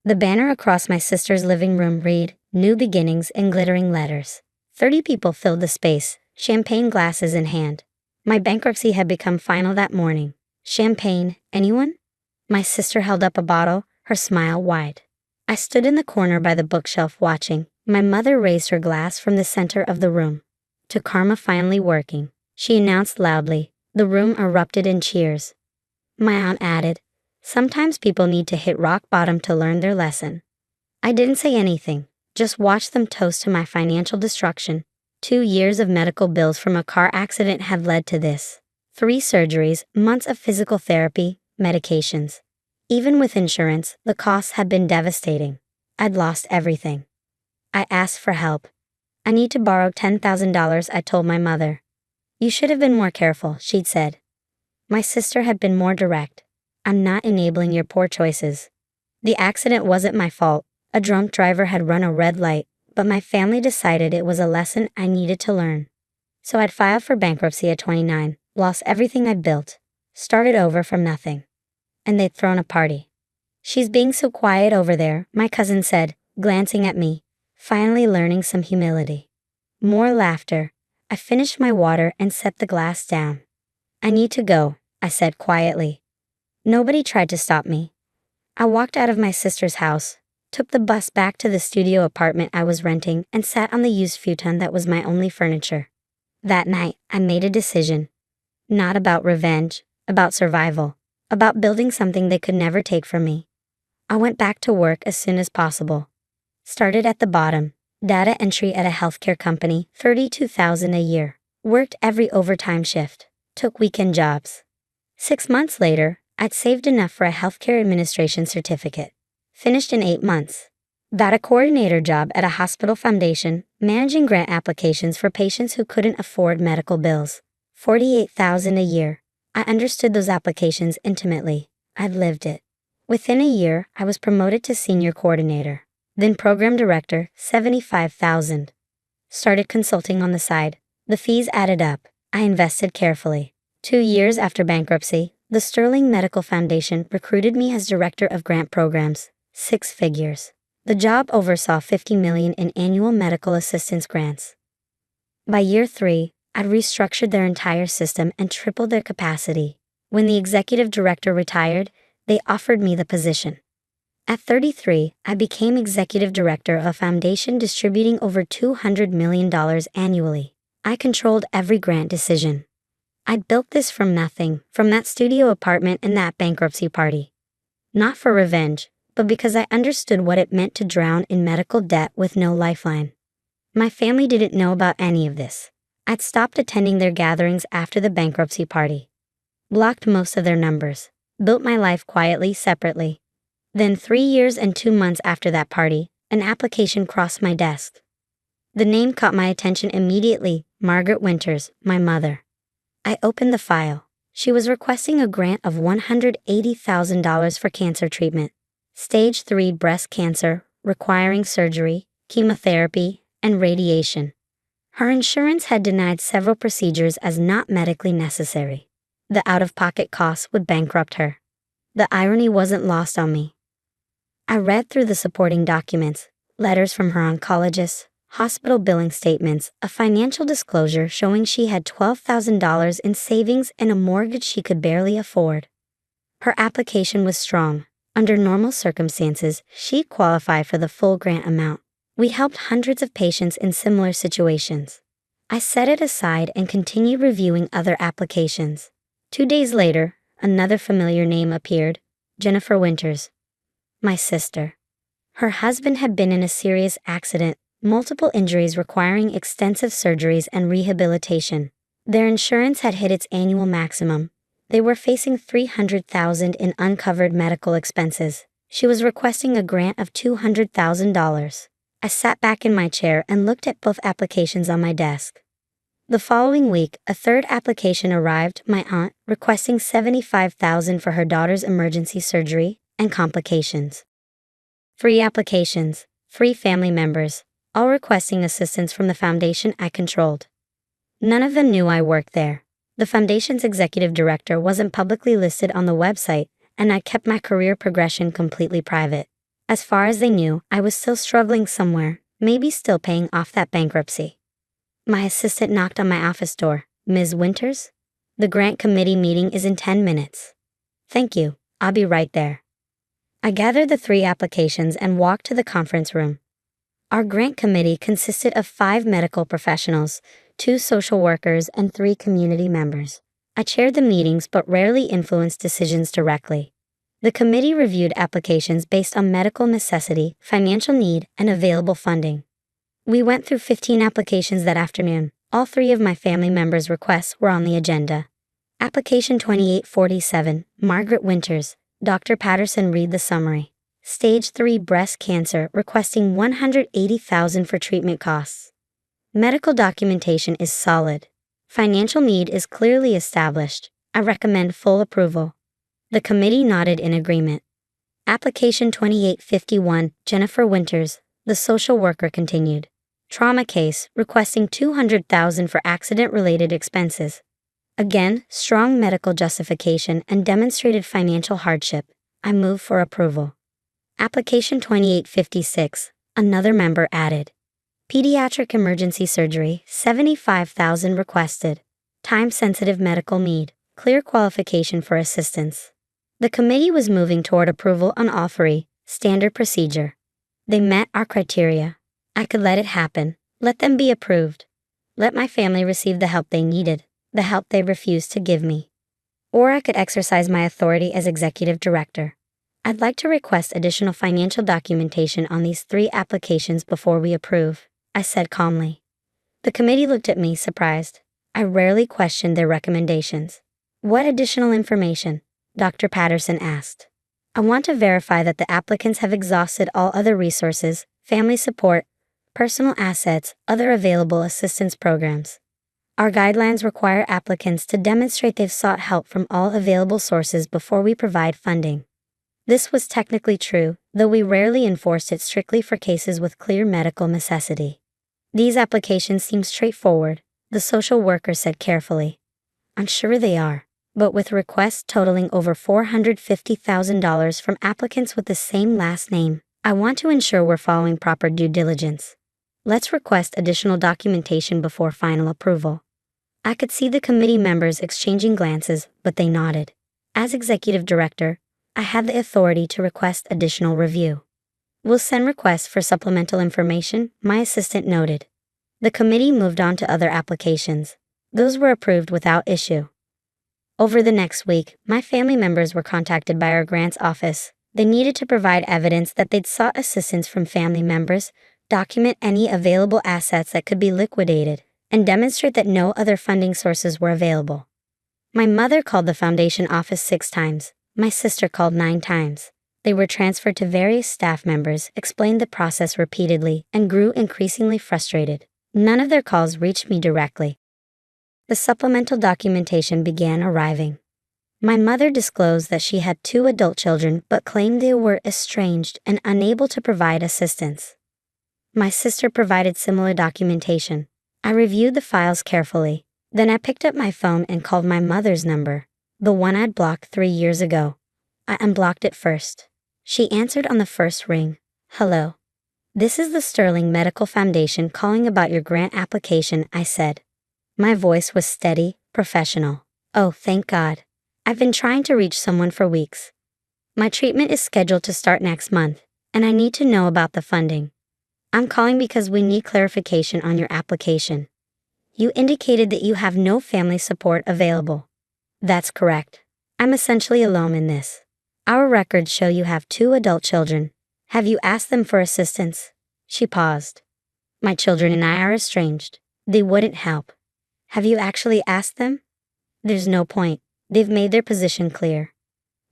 The banner across my sister's living room read, "New Beginnings," in glittering letters. 30 people filled the space, champagne glasses in hand. My bankruptcy had become final that morning. Champagne, anyone? My sister held up a bottle, her smile wide. I stood in the corner by the bookshelf watching. My mother raised her glass from the center of the room. "To karma finally working," she announced loudly. The room erupted in cheers. My aunt added, "Sometimes people need to hit rock bottom to learn their lesson." I didn't say anything, just watched them toast to my financial destruction. 2 years of medical bills from a car accident had led to this. 3 surgeries, months of physical therapy, medications. Even with insurance, the costs had been devastating. I'd lost everything. I asked for help. "I need to borrow $10,000, I told my mother. "You should have been more careful," she'd said. My sister had been more direct. "I'm not enabling your poor choices. The accident wasn't my fault. A drunk driver had run a red light, but my family decided it was a lesson I needed to learn. So I'd filed for bankruptcy at 29, lost everything I built, started over from nothing. And they'd thrown a party." "She's being so quiet over there," my cousin said, glancing at me, finally learning some humility. More laughter. I finished my water and set the glass down. "I need to go," I said quietly. Nobody tried to stop me. I walked out of my sister's house, took the bus back to the studio apartment I was renting, and sat on the used futon that was my only furniture. That night, I made a decision. Not about revenge, about survival, about building something they could never take from me. I went back to work as soon as possible. Started at the bottom, data entry at a healthcare company, $32,000 a year. Worked every overtime shift, took weekend jobs. 6 months later, I'd saved enough for a healthcare administration certificate. Finished in 8 months. Got a coordinator job at a hospital foundation, managing grant applications for patients who couldn't afford medical bills. $48,000 a year. I understood those applications intimately. I'd lived it. Within a year, I was promoted to senior coordinator. Then program director, $75,000. Started consulting on the side. The fees added up. I invested carefully. 2 years after bankruptcy, the Sterling Medical Foundation recruited me as director of grant programs, 6 figures. The job oversaw $50 million in annual medical assistance grants. By year 3, I'd restructured their entire system and tripled their capacity. When the executive director retired, they offered me the position. At 33, I became executive director of a foundation distributing over $200 million annually. I controlled every grant decision. I'd built this from nothing, from that studio apartment and that bankruptcy party. Not for revenge, but because I understood what it meant to drown in medical debt with no lifeline. My family didn't know about any of this. I'd stopped attending their gatherings after the bankruptcy party. Blocked most of their numbers. Built my life quietly, separately. Then 3 years and 2 months after that party, an application crossed my desk. The name caught my attention immediately, Margaret Winters, my mother. I opened the file. She was requesting a grant of $180,000 for cancer treatment. Stage 3 breast cancer, requiring surgery, chemotherapy, and radiation. Her insurance had denied several procedures as not medically necessary. The out-of-pocket costs would bankrupt her. The irony wasn't lost on me. I read through the supporting documents, letters from her oncologist, hospital billing statements, a financial disclosure showing she had $12,000 in savings and a mortgage she could barely afford. Her application was strong. Under normal circumstances, she'd qualify for the full grant amount. We helped hundreds of patients in similar situations. I set it aside and continued reviewing other applications. 2 days later, another familiar name appeared, Jennifer Winters. My sister. Her husband had been in a serious accident, multiple injuries requiring extensive surgeries and rehabilitation. Their insurance had hit its annual maximum. They were facing $300,000 in uncovered medical expenses. She was requesting a grant of $200,000. I sat back in my chair and looked at both applications on my desk. The following week, a third application arrived, my aunt, requesting $75,000 for her daughter's emergency surgery and complications. 3 applications, 3 family members, all requesting assistance from the foundation I controlled. None of them knew I worked there. The foundation's executive director wasn't publicly listed on the website, and I kept my career progression completely private. As far as they knew, I was still struggling somewhere, maybe still paying off that bankruptcy. My assistant knocked on my office door. "Ms. Winters? The grant committee meeting is in 10 minutes. "Thank you, I'll be right there." I gathered the 3 applications and walked to the conference room. Our grant committee consisted of 5 medical professionals, 2 social workers, and 3 community members. I chaired the meetings but rarely influenced decisions directly. The committee reviewed applications based on medical necessity, financial need, and available funding. We went through 15 applications that afternoon. All 3 of my family members' requests were on the agenda. Application 2847, Margaret Winters. Dr. Patterson read the summary. Stage 3 breast cancer, requesting $180,000 for treatment costs. Medical documentation is solid. Financial need is clearly established. I recommend full approval. The committee nodded in agreement. Application 2851, Jennifer Winters. The social worker continued. Trauma case, requesting $200,000 for accident-related expenses. Again, strong medical justification and demonstrated financial hardship. I move for approval. Application 2856, another member added. Pediatric emergency surgery, $75,000 requested. Time-sensitive medical need, clear qualification for assistance. The committee was moving toward approval on all 3, standard procedure. They met our criteria. I could let it happen, let them be approved. Let my family receive the help they needed, the help they refused to give me. Or I could exercise my authority as executive director. I'd like to request additional financial documentation on these 3 applications before we approve, I said calmly. The committee looked at me surprised. I rarely questioned their recommendations. What additional information? Dr. Patterson asked. I want to verify that the applicants have exhausted all other resources, family support, personal assets, other available assistance programs. Our guidelines require applicants to demonstrate they've sought help from all available sources before we provide funding. This was technically true, though we rarely enforced it strictly for cases with clear medical necessity. These applications seem straightforward, the social worker said carefully. I'm sure they are, but with requests totaling over $450,000 from applicants with the same last name, I want to ensure we're following proper due diligence. Let's request additional documentation before final approval. I could see the committee members exchanging glances, but they nodded. As executive director, I had the authority to request additional review. We'll send requests for supplemental information, my assistant noted. The committee moved on to other applications. Those were approved without issue. Over the next week, my family members were contacted by our grants office. They needed to provide evidence that they'd sought assistance from family members, document any available assets that could be liquidated, and demonstrate that no other funding sources were available. My mother called the foundation office 6 times. My sister called 9 times. They were transferred to various staff members, explained the process repeatedly, and grew increasingly frustrated. None of their calls reached me directly. The supplemental documentation began arriving. My mother disclosed that she had 2 adult children but claimed they were estranged and unable to provide assistance. My sister provided similar documentation. I reviewed the files carefully. Then I picked up my phone and called my mother's number, the one I'd blocked 3 years ago. I unblocked it first. She answered on the first ring. "Hello. This is the Sterling Medical Foundation calling about your grant application," I said. My voice was steady, professional. "Oh, thank God. I've been trying to reach someone for weeks. My treatment is scheduled to start next month, and I need to know about the funding. I'm calling because we need clarification on your application. You indicated that you have no family support available." "That's correct. I'm essentially alone in this. Our records show you have 2 adult children. Have you asked them for assistance?" She paused. "My children and I are estranged. They wouldn't help." "Have you actually asked them?" "There's no point. They've made their position clear."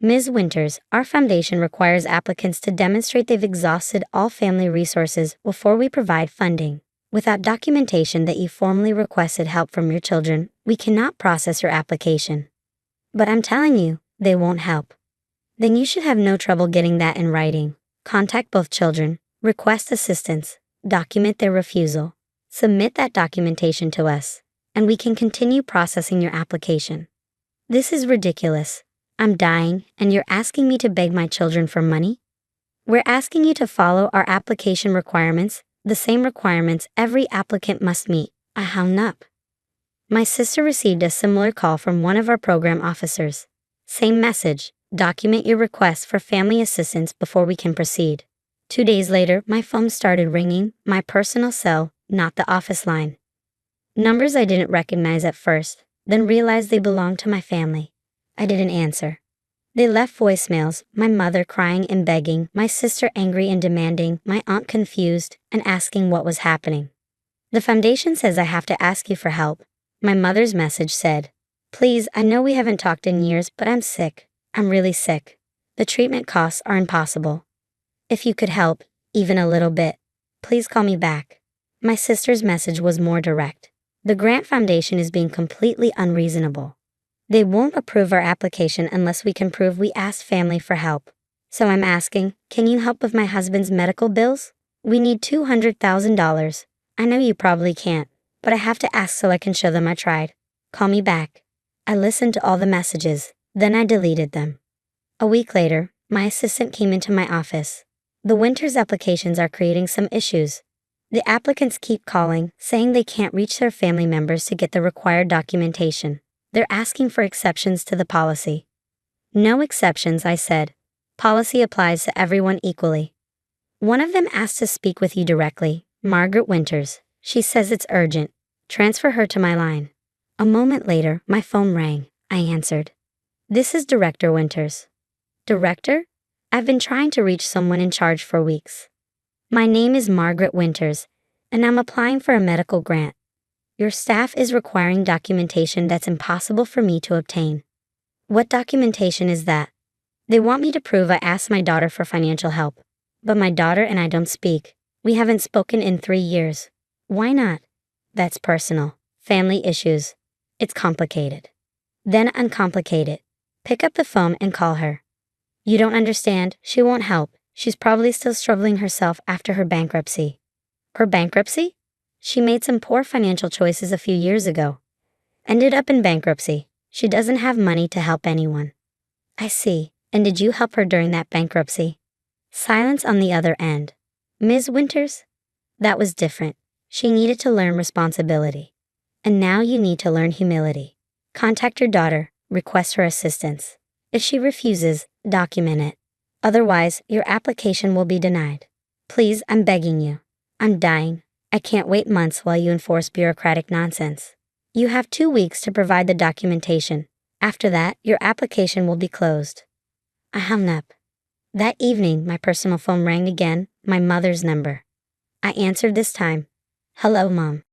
"Ms. Winters, our foundation requires applicants to demonstrate they've exhausted all family resources before we provide funding. Without documentation that you formally requested help from your children, we cannot process your application." "But I'm telling you, they won't help." "Then you should have no trouble getting that in writing. Contact both children, request assistance, document their refusal, submit that documentation to us, and we can continue processing your application." "This is ridiculous. I'm dying, and you're asking me to beg my children for money?" We're asking you to follow our application requirements, the same requirements every applicant must meet. I hung up. My sister received a similar call from one of our program officers. Same message: document your request for family assistance before we can proceed. 2 days later, my phone started ringing, my personal cell, not the office line. Numbers I didn't recognize at first, then realized they belonged to my family. I didn't answer. They left voicemails, my mother crying and begging, my sister angry and demanding, my aunt confused and asking what was happening. The foundation says I have to ask you for help. My mother's message said, please, I know we haven't talked in years, but I'm sick. I'm really sick. The treatment costs are impossible. If you could help, even a little bit, please call me back. My sister's message was more direct. The Grant Foundation is being completely unreasonable. They won't approve our application unless we can prove we asked family for help. So I'm asking, can you help with my husband's medical bills? We need $200,000. I know you probably can't, but I have to ask so I can show them I tried. Call me back. I listened to all the messages, then I deleted them. A week later, my assistant came into my office. The Winters applications are creating some issues. The applicants keep calling, saying they can't reach their family members to get the required documentation. They're asking for exceptions to the policy. No exceptions, I said. Policy applies to everyone equally. One of them asked to speak with you directly, Margaret Winters. She says it's urgent. Transfer her to my line. A moment later, my phone rang. I answered. This is Director Winters. Director? I've been trying to reach someone in charge for weeks. My name is Margaret Winters, and I'm applying for a medical grant. Your staff is requiring documentation that's impossible for me to obtain. What documentation is that? They want me to prove I asked my daughter for financial help. But my daughter and I don't speak. We haven't spoken in 3 years. Why not? That's personal. Family issues. It's complicated. Then uncomplicate it. Pick up the phone and call her. You don't understand, she won't help. She's probably still struggling herself after her bankruptcy. Her bankruptcy? She made some poor financial choices a few years ago. Ended up in bankruptcy. She doesn't have money to help anyone. I see. And did you help her during that bankruptcy? Silence on the other end. Ms. Winters? That was different. She needed to learn responsibility. And now you need to learn humility. Contact your daughter, request her assistance. If she refuses, document it. Otherwise, your application will be denied. Please, I'm begging you. I'm dying. I can't wait months while you enforce bureaucratic nonsense. You have 2 weeks to provide the documentation. After that, your application will be closed. I hung up. That evening, my personal phone rang again, my mother's number. I answered this time. Hello, Mom.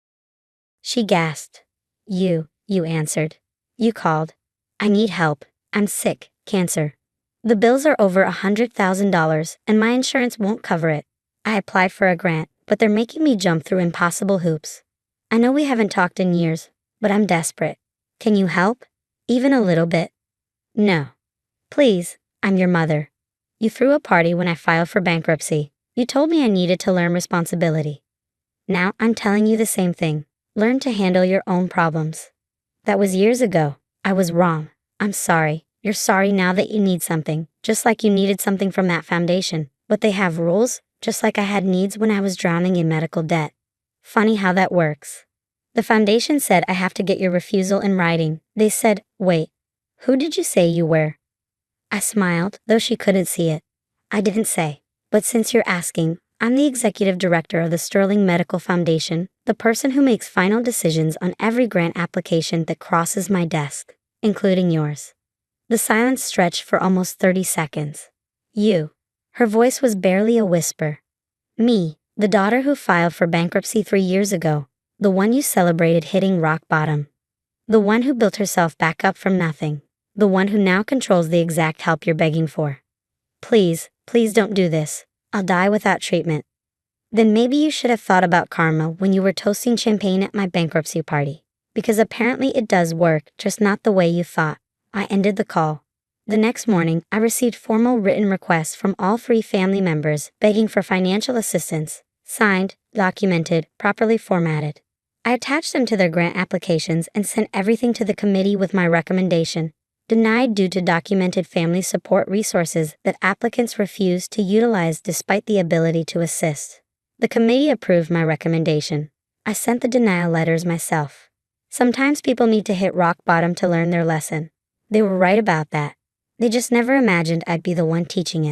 She gasped. You answered. You called. I need help. I'm sick, cancer. The bills are over $100,000 and my insurance won't cover it. I applied for a grant, but they're making me jump through impossible hoops. I know we haven't talked in years, but I'm desperate. Can you help? Even a little bit? No. Please, I'm your mother. You threw a party when I filed for bankruptcy. You told me I needed to learn responsibility. Now I'm telling you the same thing. Learn to handle your own problems. That was years ago. I was wrong. I'm sorry. You're sorry now that you need something, just like you needed something from that foundation. But they have rules, just like I had needs when I was drowning in medical debt. Funny how that works. The foundation said I have to get your refusal in writing. They said, wait, who did you say you were? I smiled, though she couldn't see it. I didn't say, but since you're asking, I'm the executive director of the Sterling Medical Foundation, the person who makes final decisions on every grant application that crosses my desk, including yours. The silence stretched for almost 30 seconds. You. Her voice was barely a whisper. Me, the daughter who filed for bankruptcy 3 years ago, the one you celebrated hitting rock bottom. The one who built herself back up from nothing. The one who now controls the exact help you're begging for. Please, please don't do this. I'll die without treatment. Then maybe you should have thought about karma when you were toasting champagne at my bankruptcy party. Because apparently it does work, just not the way you thought. I ended the call. The next morning, I received formal written requests from all 3 family members begging for financial assistance, signed, documented, properly formatted. I attached them to their grant applications and sent everything to the committee with my recommendation. Denied due to documented family support resources that applicants refused to utilize despite the ability to assist. The committee approved my recommendation. I sent the denial letters myself. Sometimes people need to hit rock bottom to learn their lesson. They were right about that. They just never imagined I'd be the one teaching it.